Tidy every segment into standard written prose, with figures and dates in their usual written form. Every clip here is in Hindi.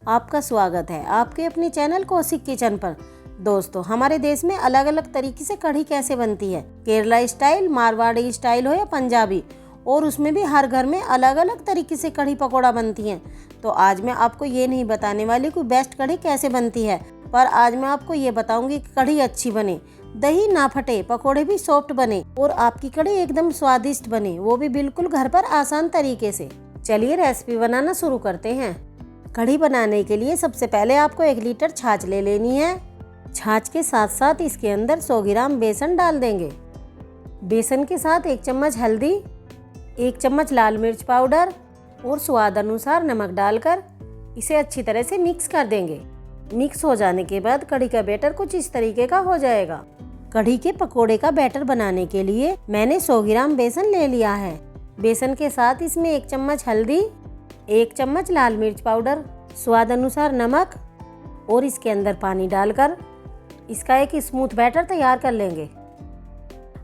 आपका स्वागत है आपके अपने चैनल कौशिक किचन पर। दोस्तों, हमारे देश में अलग अलग तरीके से कढ़ी कैसे बनती है, केरला स्टाइल, मारवाड़ी स्टाइल हो या पंजाबी, और उसमें भी हर घर में अलग अलग तरीके से कढ़ी पकौड़ा बनती हैं। तो आज मैं आपको ये नहीं बताने वाली कि बेस्ट कढ़ी कैसे बनती है, पर आज मैं आपको ये बताऊंगी कि कढ़ी अच्छी बने, दही ना फटे, पकोड़े भी सॉफ्ट बने और आपकी कढ़ी एकदम स्वादिष्ट बने, वो भी बिल्कुल घर पर आसान तरीके से। चलिए रेसिपी बनाना शुरू करते हैं। कढ़ी बनाने के लिए सबसे पहले आपको 1 लीटर छाछ ले लेनी है। छाछ के साथ साथ इसके अंदर 100 ग्राम बेसन डाल देंगे। बेसन के साथ 1 चम्मच हल्दी, 1 चम्मच लाल मिर्च पाउडर और स्वाद अनुसार नमक डालकर इसे अच्छी तरह से मिक्स कर देंगे। मिक्स हो जाने के बाद कढ़ी का बैटर कुछ इस तरीके का हो जाएगा। कढ़ी के पकोड़े का बैटर बनाने के लिए मैंने 100 ग्राम बेसन ले लिया है। बेसन के साथ इसमें 1 चम्मच हल्दी, 1 चम्मच लाल मिर्च पाउडर, स्वाद अनुसार नमक और इसके अंदर पानी डालकर इसका एक स्मूथ बैटर तैयार कर लेंगे।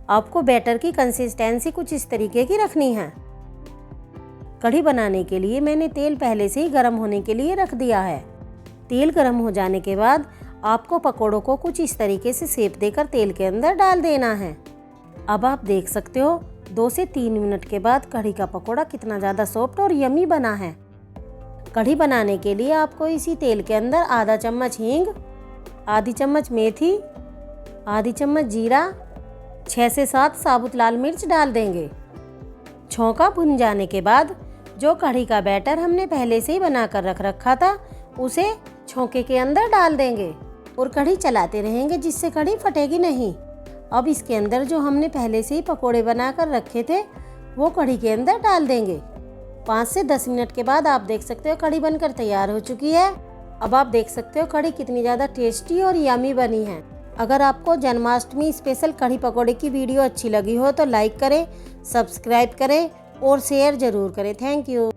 आपको बैटर की कंसिस्टेंसी कुछ इस तरीके की रखनी है। कढ़ी बनाने के लिए मैंने तेल पहले से ही गर्म होने के लिए रख दिया है। तेल गर्म हो जाने के बाद आपको पकोड़ों को कुछ इस तरीके से शेप देकर तेल के अंदर डाल देना है। अब आप देख सकते हो 2 से 3 मिनट के बाद कढ़ी का पकोड़ा कितना ज़्यादा सॉफ्ट और यमी बना है। कढ़ी बनाने के लिए आपको इसी तेल के अंदर आधा चम्मच हींग, आधी चम्मच मेथी, आधी चम्मच जीरा, 6 से 7 साबुत लाल मिर्च डाल देंगे। छौंका भुन जाने के बाद जो कढ़ी का बैटर हमने पहले से ही बनाकर रख रखा था उसे छौंके के अंदर डाल देंगे और कढ़ी चलाते रहेंगे जिससे कढ़ी फटेगी नहीं। अब इसके अंदर जो हमने पहले से ही पकोड़े बनाकर रखे थे वो कढ़ी के अंदर डाल देंगे। 5 से 10 मिनट के बाद आप देख सकते हो कढ़ी बनकर तैयार हो चुकी है। अब आप देख सकते हो कढ़ी कितनी ज़्यादा टेस्टी और यमी बनी है। अगर आपको जन्माष्टमी स्पेशल कढ़ी पकोड़े की वीडियो अच्छी लगी हो तो लाइक करें, सब्सक्राइब करें और शेयर ज़रूर करें। Thank you.